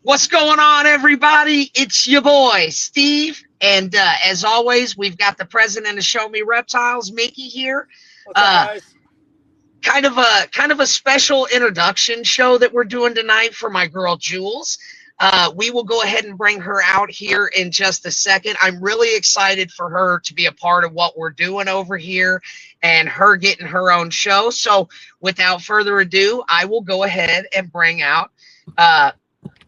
What's going on, everybody? It's your boy, Steve. And as always, we've got the president of Show Me Reptiles, Micky, here. What's up, guys? Kind of a special introduction show that we're doing tonight for my girl, Jules. We will go ahead and bring her out here in just a second. I'm really excited for her to be a part of what we're doing over here and her getting her own show. So without further ado, I will go ahead and bring out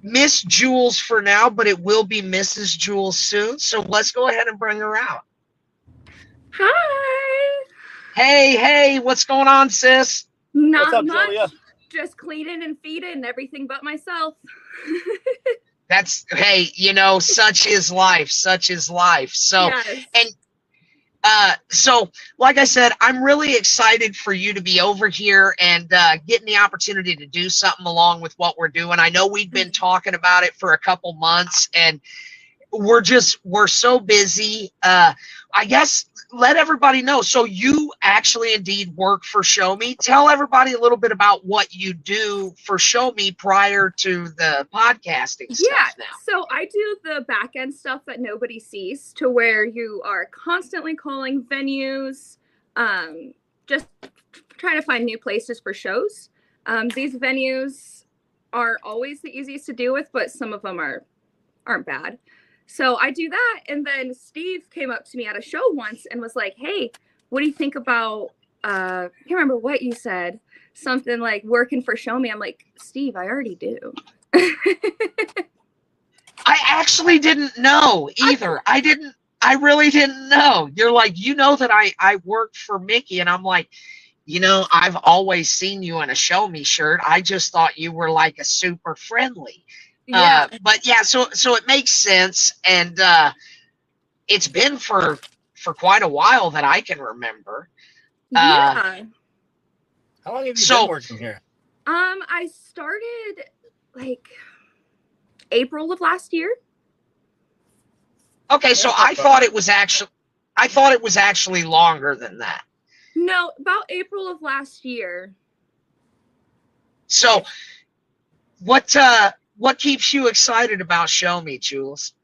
Miss Jules for now, but it will be Mrs. Jules soon. So let's go ahead and bring her out. Hi. Hey, what's going on, sis? Not What's up, much. Julia? Just cleaning and feeding, everything but myself. That's, hey, you know, such is life. Such is life. So, Yes. and so, like I said, I'm really excited for you to be over here and getting the opportunity to do something along with what we're doing. I know we've been talking about it for a couple months, and we're so busy. I guess let everybody know. So you actually indeed work for Show Me. Tell everybody a little bit about what you do for Show Me prior to the podcasting stuff now. So I do the back end stuff that nobody sees, to where you are constantly calling venues, just trying to find new places for shows. These venues are always the easiest to deal with, but some of them aren't bad. So I do that, and then Steve came up to me at a show once and was like, "Hey, what do you think about?" I can't remember what you said. Something like working for Show Me. I'm like, Steve, I already do. I actually didn't know either. I really didn't know. You're like, you know that I worked for Micky, and I'm like, you know, I've always seen you in a Show Me shirt. I just thought you were like a super friendly. Yeah. But yeah, so it makes sense, and it's been for quite a while that I can remember. Yeah. How long have you been working here? I started like April of last year. Okay, so I thought it was actually longer than that. No, about April of last year. So what keeps you excited about Show Me, Jules?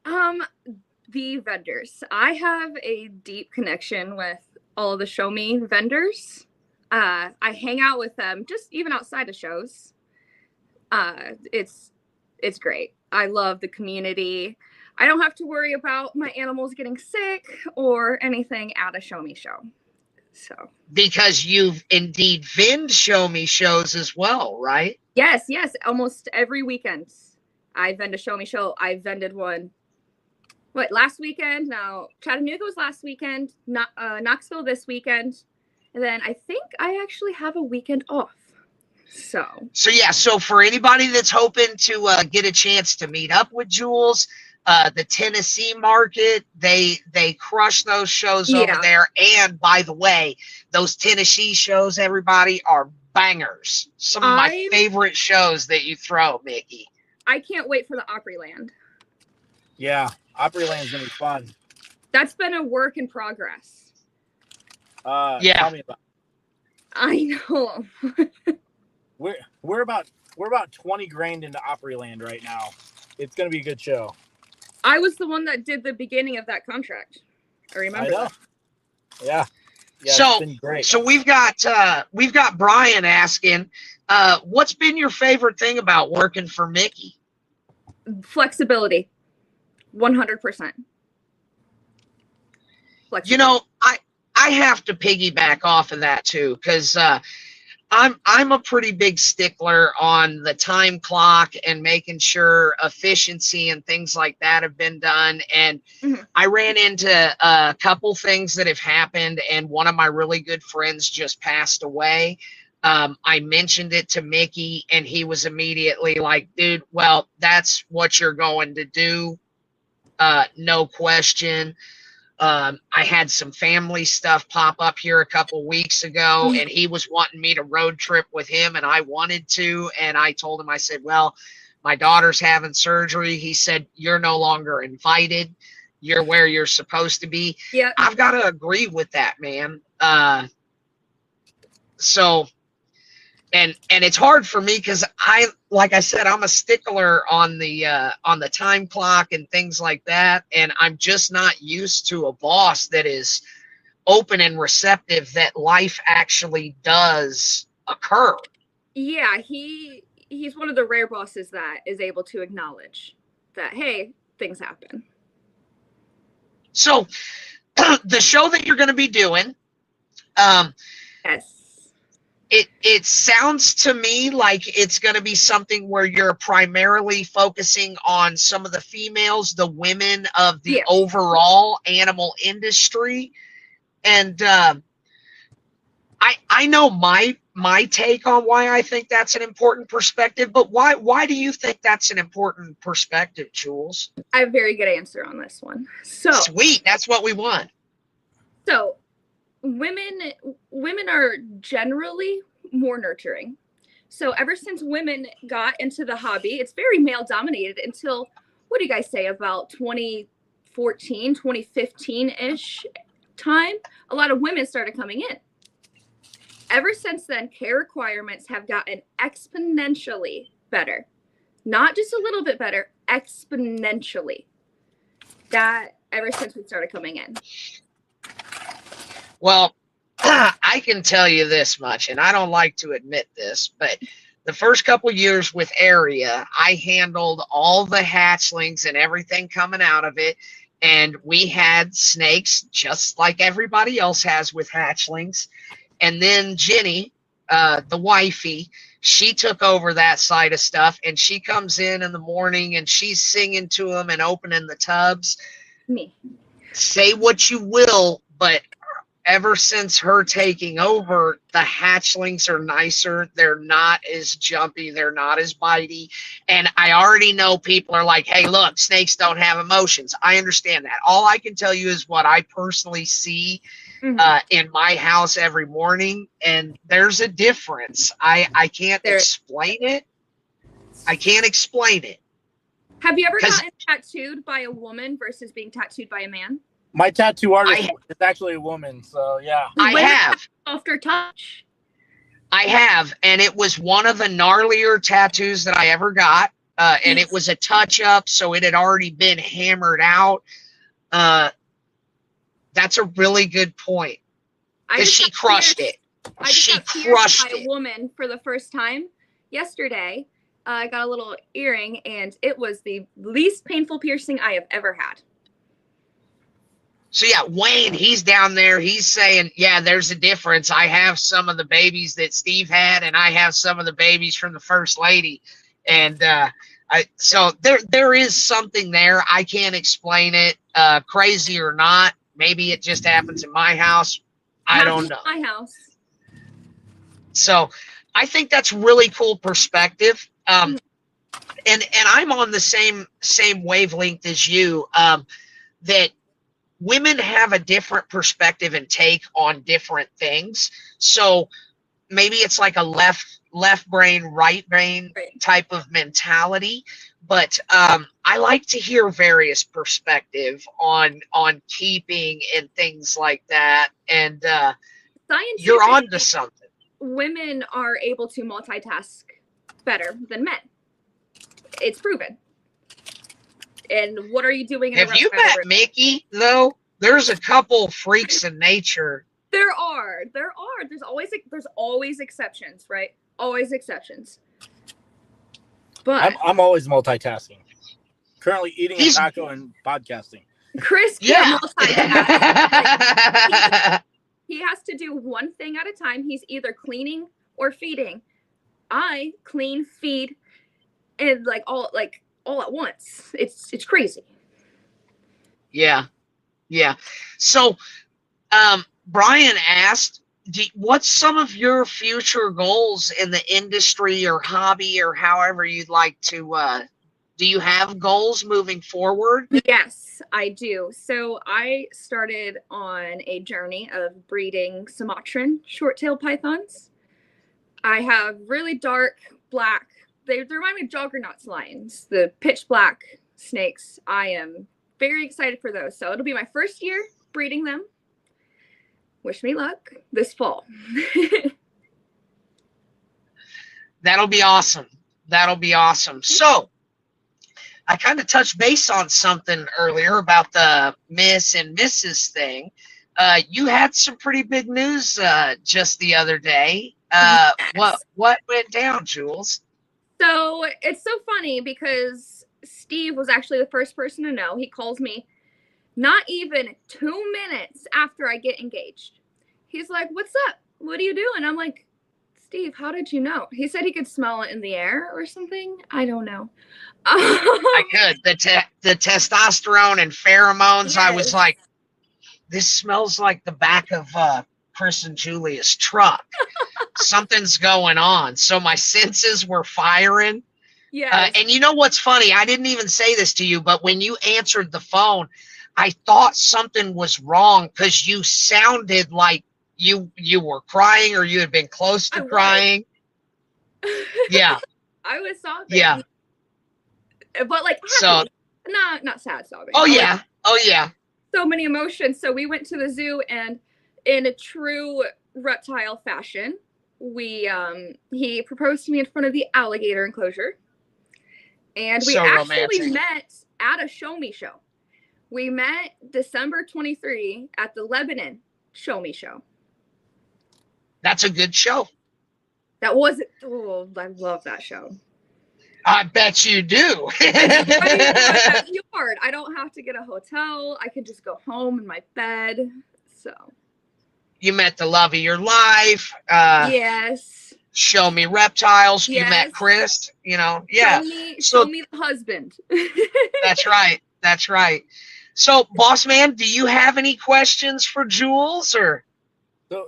The vendors. I have a deep connection with all of the Show Me vendors. I hang out with them just even outside of shows. It's great. I love the community. I don't have to worry about my animals getting sick or anything at a Show Me show. So because you've indeed been Show Me shows as well, right? Yes. Almost every weekend I vend a Show Me show. I vended one last weekend. Now Chattanooga was last weekend, Knoxville this weekend, and then I think I actually have a weekend off. So yeah, so for anybody that's hoping to get a chance to meet up with Jules, the Tennessee market, they crush those shows over there. And by the way, those Tennessee shows, everybody, are bangers. Some of my favorite shows that you throw, Micky. I can't wait for the Opryland. Yeah, Opryland's gonna be fun. That's been a work in progress. Yeah. Tell me about it. I know. We're about 20 grand into Opryland right now. It's gonna be a good show. I was the one that did the beginning of that contract. I remember that. Yeah. So, it's been great. So we've got Brian asking, what's been your favorite thing about working for Micky? Flexibility. 100%. You know, I have to piggyback off of that too, because I'm a pretty big stickler on the time clock and making sure efficiency and things like that have been done. And I ran into a couple things that have happened, and one of my really good friends just passed away. I mentioned it to Micky, and he was immediately like, dude, well, that's what you're going to do. No question. I had some family stuff pop up here a couple weeks ago, and he was wanting me to road trip with him, and I wanted to. And I told him, I said, well, my daughter's having surgery. He said, you're no longer invited. You're where you're supposed to be. Yeah. I've got to agree with that, man. So and it's hard for me because like I said, I'm a stickler on the time clock and things like that, and I'm just not used to a boss that is open and receptive that life actually does occur. Yeah, he's one of the rare bosses that is able to acknowledge that, hey, things happen. So the show that you're going to be doing, Yes. It sounds to me like it's going to be something where you're primarily focusing on some of the females, the women of the Yes. overall animal industry. And I know my take on why I think that's an important perspective, but why do you think that's an important perspective, Jules? I have a very good answer on this one. So Sweet, that's what we want. So women are generally more nurturing. So ever since women got into the hobby, it's very male dominated until, what do you guys say, about 2014, 2015-ish time, a lot of women started coming in. Ever since then, care requirements have gotten exponentially better. Not just a little bit better, exponentially. That ever since we started coming in. Well, I can tell you this much, and I don't like to admit this, but the first couple years with Area, I handled all the hatchlings and everything coming out of it, and we had snakes just like everybody else has with hatchlings. And then Jenny, the wifey, she took over that side of stuff, and she comes in the morning and she's singing to them and opening the tubs. Me. Say what you will, but ever since her taking over, the hatchlings are nicer. They're not as jumpy. They're not as bitey. And I already know people are like, hey, look, snakes don't have emotions. I understand that. All I can tell you is what I personally see in my house every morning. And there's a difference. I can't explain it. I can't explain it. Have you ever gotten tattooed by a woman versus being tattooed by a man? My tattoo artist is actually a woman, so yeah. I have. Softer touch. I have, and it was one of the gnarlier tattoos that I ever got, and it was a touch-up, so it had already been hammered out. That's a really good point, because she crushed it. She crushed it. By a woman for the first time yesterday. I got a little earring, and it was the least painful piercing I have ever had. So yeah, Wayne, he's down there. He's saying, yeah, there's a difference. I have some of the babies that Steve had, and I have some of the babies from the first lady. And so there is something there. I can't explain it, crazy or not. Maybe it just happens in my house. I don't know. My house. So I think that's really cool perspective. And I'm on the same wavelength as you, that women have a different perspective and take on different things. So maybe it's like a left brain, right brain type of mentality. But I like to hear various perspective on keeping and things like that. And you're on to something. Women are able to multitask better than men. It's proven. And what are you doing? Have you met Micky, though? There's a couple freaks in nature. There are. There's always exceptions, right? Always exceptions. But I'm always multitasking. Currently eating a taco and podcasting. Chris can't multitask. Like, he has to do one thing at a time. He's either cleaning or feeding. I clean, feed, and all at once. It's crazy. Yeah. So Brian asked, what's some of your future goals in the industry or hobby or however you'd like to do you have goals moving forward? Yes, I do. So I started on a journey of breeding Sumatran short-tailed pythons. I have really dark black. They remind me of Juggernaut's lions, the pitch black snakes. I am very excited for those. So it'll be my first year breeding them. Wish me luck this fall. That'll be awesome. That'll be awesome. So I kind of touched base on something earlier about the Miss and Mrs. thing. You had some pretty big news just the other day. Yes. What went down, Jules? So it's so funny because Steve was actually the first person to know. He calls me not even 2 minutes after I get engaged. He's like, "What's up? What are you doing?" I'm like, "Steve, how did you know?" He said he could smell it in the air or something. I don't know. I could. The testosterone and pheromones. I was Yes. like, this smells like the back of Chris and Julia's truck. Something's going on. So my senses were firing. Yes. And you know what's funny? I didn't even say this to you, but when you answered the phone, I thought something was wrong because you sounded like you were crying or you had been close to crying. Yeah. I was sobbing. Yeah. But like happy. So not sad sobbing. Oh But, yeah. like, Oh yeah. so many emotions. So we went to the zoo, and in a true reptile fashion, he proposed to me in front of the alligator enclosure. And we So actually romantic. met at a show me show. We met December 23 at the Lebanon show me show. That's a good show. That wasn't, oh, I love that show. I bet you do. It's right in my backyard. I don't have to get a hotel. I can just go home in my bed. So You met the love of your life. yes. Show me reptiles. Yes. You met Chris. You know, yeah. Show me the husband. That's right. That's right. So, boss man, do you have any questions for Jules or?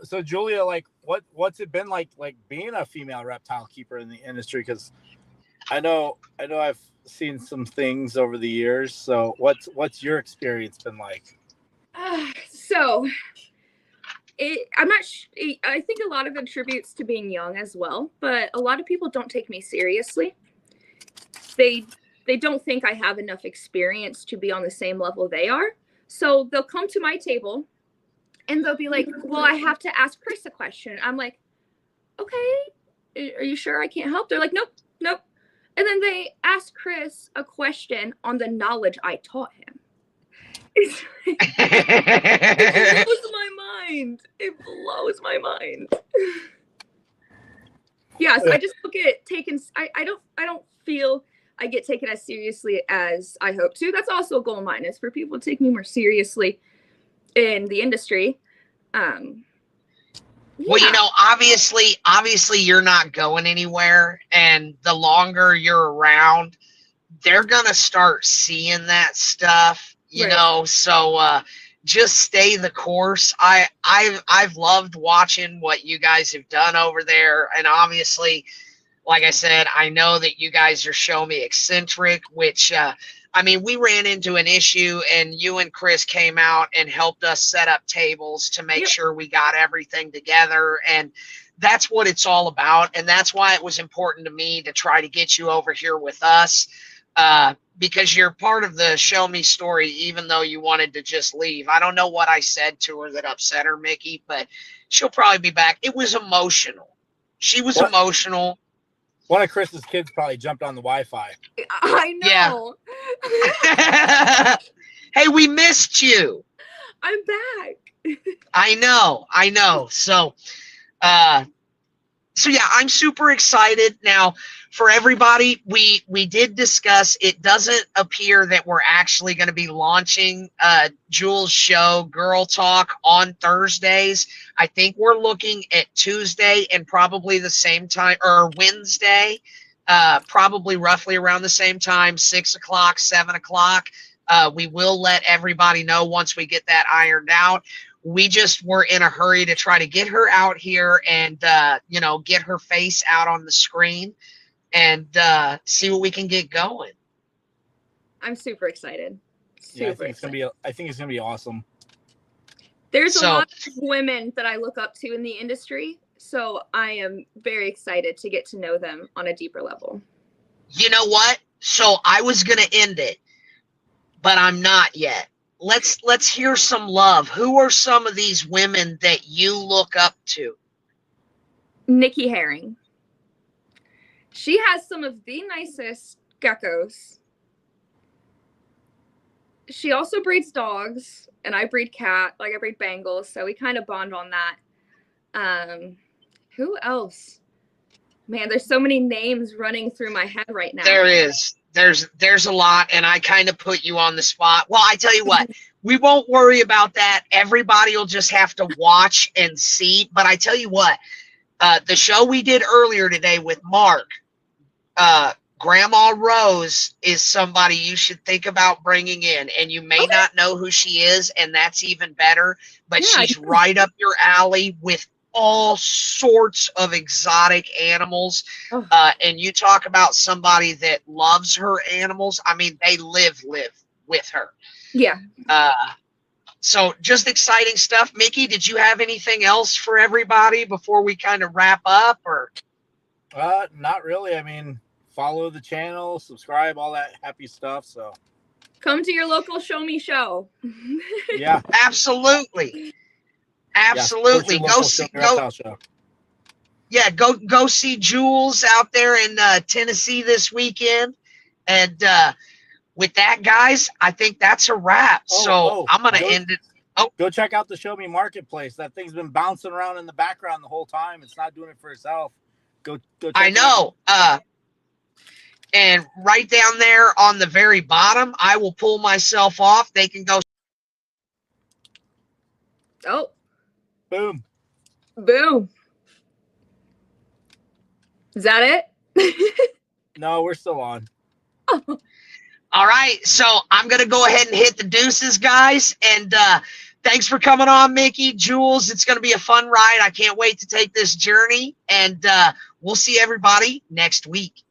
So Julia, like, what's it been like being a female reptile keeper in the industry? Because I know I've seen some things over the years. So what's your experience been like? So I'm not. I think a lot of it attributes to being young as well, but a lot of people don't take me seriously. They don't think I have enough experience to be on the same level they are. So they'll come to my table and they'll be like, "Well, I have to ask Chris a question." I'm like, "Okay, are you sure I can't help?" They're like, "Nope." And then they ask Chris a question on the knowledge I taught him. It blows my mind. It blows my mind. Yeah, so I just don't get taken. I don't feel I get taken as seriously as I hope to. That's also a goal of mine, is for people to take me more seriously in the industry. Well, you know, obviously you're not going anywhere, and the longer you're around, they're gonna start seeing that stuff, you know. So just stay the course. I've loved watching what you guys have done over there, and obviously, like I said, I know that you guys are Show Me eccentric, which I mean, we ran into an issue and you and Chris came out and helped us set up tables to make sure we got everything together. And that's what it's all about. And that's why it was important to me to try to get you over here with us, because you're part of the Show Me story, even though you wanted to just leave. I don't know what I said to her that upset her, Micky, but she'll probably be back. It was emotional. She was emotional. One of Chris's kids probably jumped on the Wi-Fi. I know. Yeah. Hey, we missed you. I'm back. I know. So yeah, I'm super excited. Now, for everybody, we did discuss, it doesn't appear that we're actually going to be launching Jules' show, Girl Talk, on Thursdays. I think we're looking at Tuesday and probably the same time, or Wednesday, probably roughly around the same time, 6 o'clock, 7 o'clock. We will let everybody know once we get that ironed out. We just were in a hurry to try to get her out here and, you know, get her face out on the screen and see what we can get going. I'm super excited. I think it's gonna be awesome. There's a lot of women that I look up to in the industry, so I am very excited to get to know them on a deeper level. You know what? So I was gonna end it, but I'm not yet. Let's hear some love. Who are some of these women that you look up to? Nikki Herring. She has some of the nicest geckos. She also breeds dogs, and I breed cat. Like, I breed Bengals, so we kind of bond on that. Who else? Man, there's so many names running through my head right now. There is. There's a lot, and I kind of put you on the spot. Well, I tell you what, we won't worry about that. Everybody will just have to watch and see. But I tell you what, the show we did earlier today with Mark, Grandma Rose is somebody you should think about bringing in, and you may not know who she is, and that's even better, but Yeah, she's right up your alley with all sorts of exotic animals. Oh. And you talk about somebody that loves her animals. I mean, they live with her. Yeah. So just exciting stuff. Micky, did you have anything else for everybody before we kind of wrap up? Or not really. I mean, follow the channel, subscribe, all that happy stuff. So come to your local show me show. yeah, absolutely. Absolutely. Go see Jules out there in Tennessee this weekend. And with that, guys, I think that's a wrap. I'm going to end it. Go check out the Show Me Marketplace. That thing's been bouncing around in the background the whole time. It's not doing it for itself. Go check I know. And right down there on the very bottom, I will pull myself off. They can go. Oh. Boom. Boom. Is that it? No, we're still on. Oh. All right. So I'm going to go ahead and hit the deuces, guys. And thanks for coming on, Micky, Jules. It's going to be a fun ride. I can't wait to take this journey. And we'll see everybody next week.